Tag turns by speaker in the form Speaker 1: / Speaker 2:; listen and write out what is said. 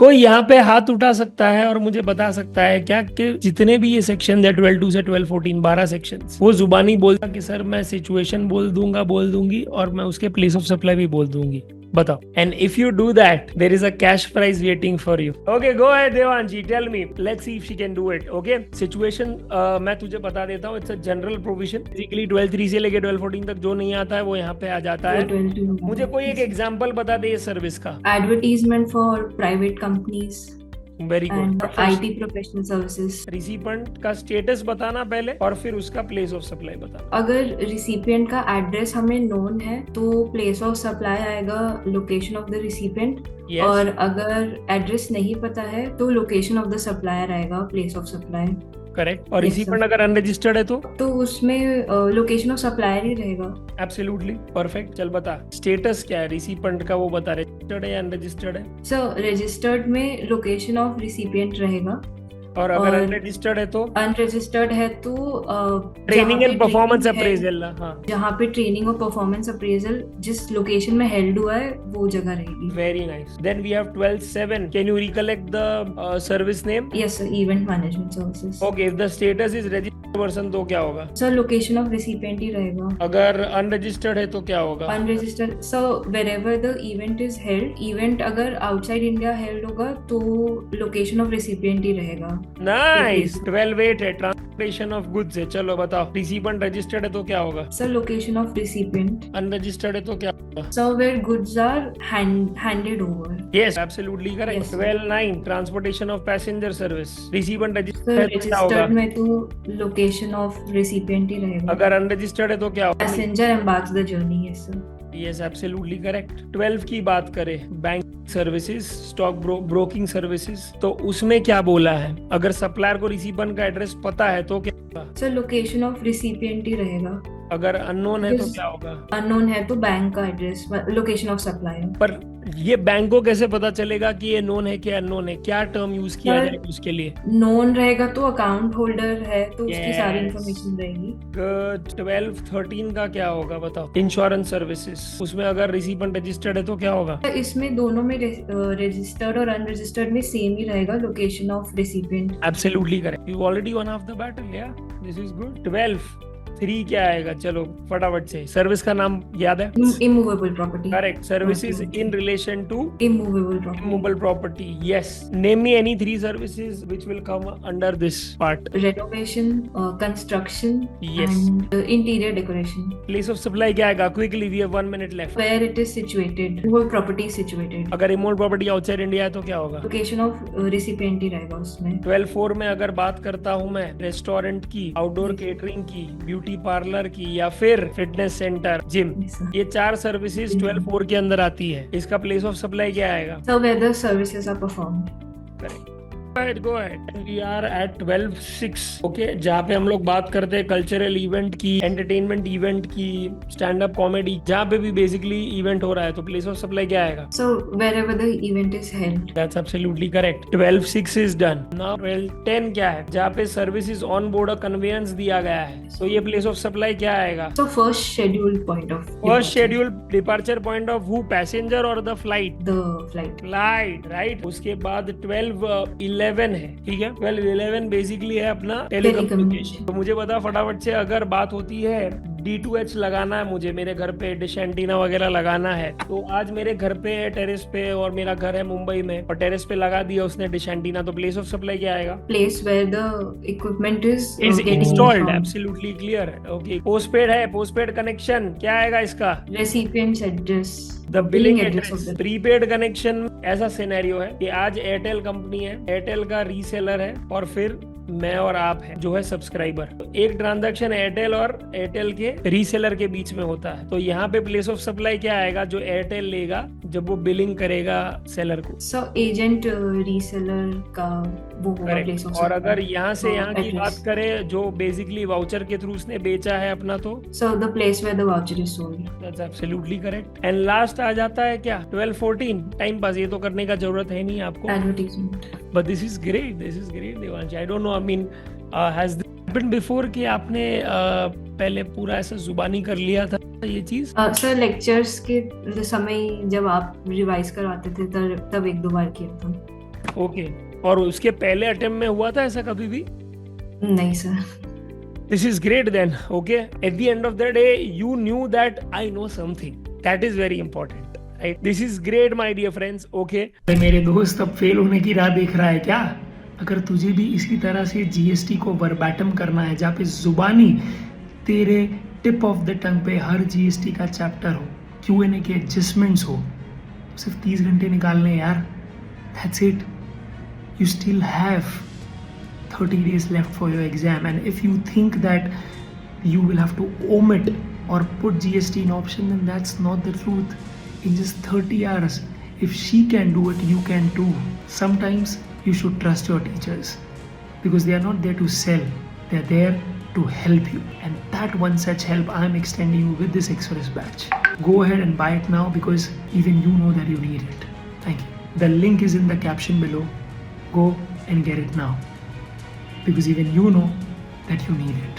Speaker 1: कोई यहाँ पे हाथ उठा सकता है और मुझे बता सकता है क्या कि जितने भी ये सेक्शन है 12(2) से 12(14) 12 सेक्शन, वो जुबानी बोलता कि सर मैं सिचुएशन बोल दूंगी और मैं उसके प्लेस ऑफ सप्लाई भी बोल दूंगी। बताओ। And if you do that there is a cash prize waiting for you. Okay go ahead Devanshi, tell me, let's see if she can do it. Okay situation मैं तुझे बता देता हूँ, it's a general provision. Basically 12(3) से लेके 12(14) तक जो नहीं आता है वो यहाँ पे आ जाता है। मुझे कोई एक एग्जांपल बता दे इस सर्विस का।
Speaker 2: Advertisement for private companies
Speaker 1: very good.
Speaker 2: And IT professional services.
Speaker 1: Recipient का स्टेटस बताना पहले और फिर उसका प्लेस ऑफ सप्लाई बताना।
Speaker 2: अगर रिसिपिएंट का एड्रेस हमें नोन है तो प्लेस ऑफ सप्लाई आएगा location of the recipient.
Speaker 1: Yes.
Speaker 2: और अगर एड्रेस नहीं पता है तो लोकेशन ऑफ द सप्लायर आएगा प्लेस ऑफ सप्लाई।
Speaker 1: करेक्ट। और
Speaker 2: Yes,
Speaker 1: रिसिपेंट
Speaker 2: sir.
Speaker 1: अगर अनरजिस्टर्ड है तो
Speaker 2: उसमें लोकेशन ऑफ सप्लायर ही रहेगा।
Speaker 1: Absolutely perfect. चल बता स्टेटस क्या है रिसिपेंट का, वो बता। रजिस्टर्ड है या अनरजिस्टर्ड है?
Speaker 2: सर रजिस्टर्ड में लोकेशन ऑफ रिसिपिएंट रहेगा।
Speaker 1: और अगर
Speaker 2: और
Speaker 1: अनरजिस्टर्ड है तो
Speaker 2: अनरजिस्टर्ड है तो
Speaker 1: ट्रेनिंग एंड परफॉर्मेंस अप्रेजल। हाँ,
Speaker 2: जहाँ पे ट्रेनिंग और परफॉर्मेंस अप्रेजल जिस लोकेशन में हेल्ड हुआ है वो जगह रहेगी।
Speaker 1: Very nice. Then we have 12(7). Can you recollect the service name?
Speaker 2: Yes sir, event management services.
Speaker 1: Okay, if the status is registered person तो क्या होगा?
Speaker 2: सर लोकेशन ऑफ रिसिपिएंट ही रहेगा।
Speaker 1: अगर अनरजिस्टर्ड है तो क्या होगा?
Speaker 2: Unregistered sir wherever the event is held, event अगर आउटसाइड इंडिया हेल्ड होगा तो लोकेशन ऑफ रिसिपिएंट ही रहेगा।
Speaker 1: नाइस। 12(8) है, ट्रांसपोर्टेशन ऑफ गुड्स है। चलो बताओ रिसिपेंट रजिस्टर्ड है तो क्या होगा?
Speaker 2: Sir location of recipient.
Speaker 1: Unregistered है तो क्या होगा?
Speaker 2: Sir where goods are handed over.
Speaker 1: Yes, absolutely correct.
Speaker 2: Yes, sir.
Speaker 1: 12(9) transportation of passenger service. Recipient
Speaker 2: sir
Speaker 1: registered है तो क्या होगा?
Speaker 2: रजिस्टर्ड में तो लोकेशन ऑफ रिसिपिएंट ही रहेगा।
Speaker 1: अगर अनरजिस्टर्ड है तो क्या होगा?
Speaker 2: Passenger embarks the journey. Yes sir.
Speaker 1: Yes absolutely correct. 12 की बात करें, bank services, stock broking services, तो उसमें क्या बोला है? अगर सप्लायर को रिसिपेंट का एड्रेस पता है तो क्या होगा?
Speaker 2: सर लोकेशन ऑफ रिसिपिएंट ही रहेगा।
Speaker 1: अगर अननोन है तो क्या होगा?
Speaker 2: अननोन है तो बैंक का एड्रेस, लोकेशन ऑफ सप्लायर।
Speaker 1: पर ये बैंक को कैसे पता चलेगा कि ये नोन है कि अननोन है? क्या टर्म यूज किया
Speaker 2: पर
Speaker 1: जाएगा उसके लिए?
Speaker 2: नोन रहेगा तो अकाउंट होल्डर है तो उसकी सारी
Speaker 1: Yes.
Speaker 2: इंफॉर्मेशन रहेगी।
Speaker 1: 12(13) का क्या होगा बताओ? इंश्योरेंस सर्विसेज, उसमें अगर रिसिपेंट रजिस्टर्ड है तो क्या होगा?
Speaker 2: इसमें दोनों में रजिस्टर्ड और अनरजिस्टर्ड में सेम ही रहेगा location of recipient.
Speaker 1: Absolutely correct. You already one of the battle. या दिस इज गुड। 12(3) क्या आएगा? चलो फटाफट से। सर्विस का नाम याद है?
Speaker 2: Immovable property.
Speaker 1: Correct. Services in relation to
Speaker 2: immovable property.
Speaker 1: immovable property. Yes. Name me any 3 services which will come under this part.
Speaker 2: Renovation, construction
Speaker 1: Yes.
Speaker 2: And interior decoration.
Speaker 1: Place of supply क्या आएगा? Quickly, we have 1 minute left.
Speaker 2: Where it is situated, वो property situated.
Speaker 1: अगर immovable property outside India है तो क्या होगा?
Speaker 2: Location of recipient ही रहेगा उसमें।
Speaker 1: 12(4) में अगर बात करता हूँ मैं रेस्टोरेंट की, आउटडोर केटरिंग की, ब्यूटी पार्लर की या फिर fitness centre, gym,
Speaker 2: Yes, sir.
Speaker 1: ये 4 सर्विसेज 12(4) के अंदर आती है। इसका प्लेस ऑफ सप्लाई क्या आएगा?
Speaker 2: So where the services are performed.
Speaker 1: Correct. Go ahead. We are at 12(6). Okay, जहाँ पे हम लोग बात करते हैं कल्चरल इवेंट की, एंटरटेनमेंट इवेंट की, स्टैंड अप कॉमेडी, जहाँ पे भी बेसिकली इवेंट हो रहा है तो प्लेस ऑफ सप्लाई क्या आएगा?
Speaker 2: So wherever the event is held.
Speaker 1: That's absolutely correct. 12(6) is done. Now 12(10) क्या है? जहाँ पे सर्विसेज ऑन बोर्ड कन्वेंस दिया गया है तो ये प्लेस ऑफ सप्लाई क्या आएगा?
Speaker 2: So first scheduled point of
Speaker 1: first schedule departure point of who, passenger और the flight?
Speaker 2: the flight.
Speaker 1: Flight, right. उसके बाद 12(11) है, ठीक है। 12(11) बेसिकली है अपना टेलीकम्युनिकेशन। तो मुझे बता फटाफट से, अगर बात होती है D2H लगाना है मुझे, मेरे घर पे डिश एंटीना वगैरह लगाना है, तो आज मेरे घर पे है टेरेस पे और मेरा घर है मुंबई में और टेरेस पे लगा दिया उसने डिश एंटीना, तो प्लेस ऑफ सप्लाई क्या आएगा?
Speaker 2: Place where the equipment is getting
Speaker 1: installed.
Speaker 2: installed.
Speaker 1: Absolutely clear. Okay, postpaid है, पोस्टपेड कनेक्शन क्या आएगा इसका?
Speaker 2: Recipient's address.
Speaker 1: The billing
Speaker 2: address
Speaker 1: address.
Speaker 2: of the
Speaker 1: prepaid connection ऐसा सिनेरियो है कि आज एयरटेल कंपनी है, एयरटेल का रीसेलर है और फिर मैं और आप है जो है सब्सक्राइबर। तो एक ट्रांजैक्शन एयरटेल और एयरटेल के रीसेलर के बीच में होता है, तो यहाँ पे प्लेस ऑफ सप्लाई क्या आएगा जो एयरटेल लेगा जब वो बिलिंग करेगा सेलर को?
Speaker 2: So agent reseller का वो होगा place of
Speaker 1: और
Speaker 2: supply.
Speaker 1: अगर यहाँ से यहाँ की
Speaker 2: address.
Speaker 1: बात करें जो बेसिकली वाउचर के थ्रू उसने बेचा है अपना, तो
Speaker 2: So the place where the voucher is sold.
Speaker 1: That's absolutely correct. And last आ जाता है क्या? 12(14). टाइम पास, ये तो करने का जरूरत है नहीं आपको,
Speaker 2: Advertisement.
Speaker 1: But this is great Devansh. I don't know, I mean has this happened before कि आपने पहले पूरा ऐसा जुबानी कर लिया था ये चीज?
Speaker 2: सर लेक्चर्स के समय जब आप रिवाइज करवाते थे तब 1-2 बार किया था।
Speaker 1: ओके, और उसके पहले अटेम्प्ट में हुआ था ऐसा कभी भी?
Speaker 2: नहीं sir.
Speaker 1: This is great then, okay? At the end of the day, you knew that I know something. That is very important, right? This is great, my dear friends, okay? मेरे दोस्त अब फेल होने की राह देख रहा है क्या? अगर तुझे भी इसी तरह से जीएसटी को वर्बैटम करना है, जहाँ पे जुबानी तेरे टिप ऑफ द टंग पे हर जीएसटी का चैप्टर हो, क्यूएनए के एडजस्टमेंट्स हो, सिर्फ 30 घंटे निकालने यार. That's it. You still have 30 days left for your exam, and if you think that you will have to omit or put GST in option, then that's not the truth. In just 30 hours, if she can do it, you can too. Sometimes you should trust your teachers because they are not there to sell, they are there to help you, and that one such help I am extending you with this express batch. Go ahead and buy it now because even you know that you need it. Thank you. The link is in the caption below. Go and get it now because even you know that you need it.